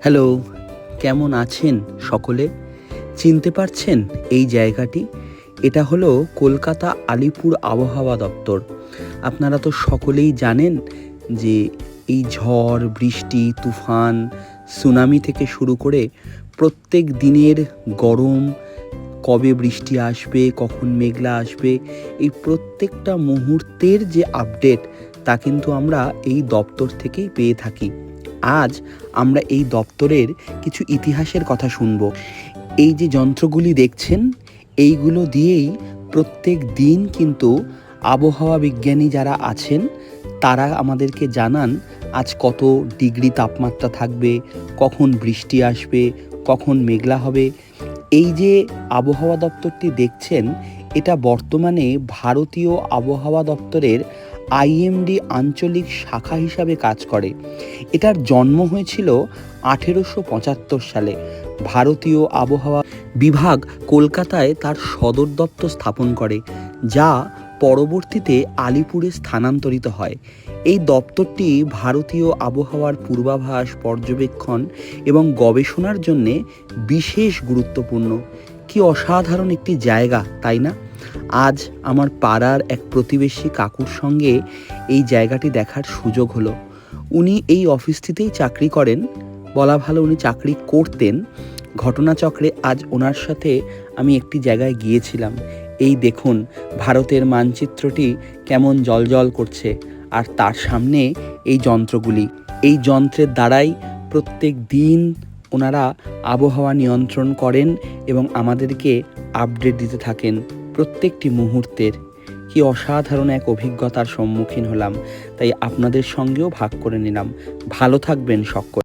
Hello, কেমন আছেন সকলে? চিনতে পারছেন এই জায়গাটি? এটা হলো কলকাতা আলিপুর আবহাওয়া দপ্তর। আপনারা তো সকলেই জানেন যে এই ঝড়, বৃষ্টি, তুফান, সুনামি থেকে শুরু করে প্রত্যেক দিনের গরম, কবে বৃষ্টি আসবে, কখন মেঘলা আসবে, এই প্রত্যেকটা মুহূর্তের যে আপডেট তা কিন্তু আমরা এই দপ্তর থেকেই পেয়ে থাকি। আজ আমরা এই দপ্তরের কিছু ইতিহাসের কথা শুনব। এই যে যন্ত্রগুলি দেখছেন, এইগুলো দিয়েই প্রত্যেক দিন কিন্তু আবহাওয়া বিজ্ঞানী যারা আছেন তারা আমাদেরকে জানান আজ কত ডিগ্রি তাপমাত্রা থাকবে, কখন বৃষ্টি আসবে, কখন মেঘলা হবে। এই যে আবহাওয়া দপ্তরটি দেখছেন, এটা বর্তমানে ভারতীয় আবহাওয়া দপ্তরের আইএমডি আঞ্চলিক শাখা হিসাবে কাজ করে। এটার জন্ম হয়েছিল 1875 সালে। ভারতীয় আবহাওয়া বিভাগ কলকাতায় তার সদর দপ্তর স্থাপন করে, যা পরবর্তীতে আলিপুরে স্থানান্তরিত হয়। এই দপ্তরটি ভারতীয় আবহাওয়ার পূর্বাভাস, পর্যবেক্ষণ এবং গবেষণার জন্যে বিশেষ গুরুত্বপূর্ণ। কি অসাধারণ একটি জায়গা, তাই না? আজ আমার পাড়ার এক প্রতিবেশী কাকুর সঙ্গে এই জায়গাটি দেখার সুযোগ হলো। উনি এই অফিসটিতেই চাকরি করেন, বলা ভালো উনি চাকরি করতেন। ঘটনাচক্রে আজ ওনার সাথে আমি একটি জায়গায় গিয়েছিলাম। এই দেখুন ভারতের মানচিত্রটি কেমন জ্বলজ্বল করছে, আর তার সামনে এই যন্ত্রগুলি। এই যন্ত্রের দ্বারাই প্রত্যেক দিন ওনারা আবহাওয়া নিয়ন্ত্রণ করেন এবং আমাদেরকে আপডেট দিতে থাকেন প্রত্যেকটি মুহূর্তের। কি অসাধারণ এক অভিজ্ঞতার সম্মুখীন হলাম, তাই আপনাদের সঙ্গেও ভাগ করে নিলাম। ভালো থাকবেন সকলে।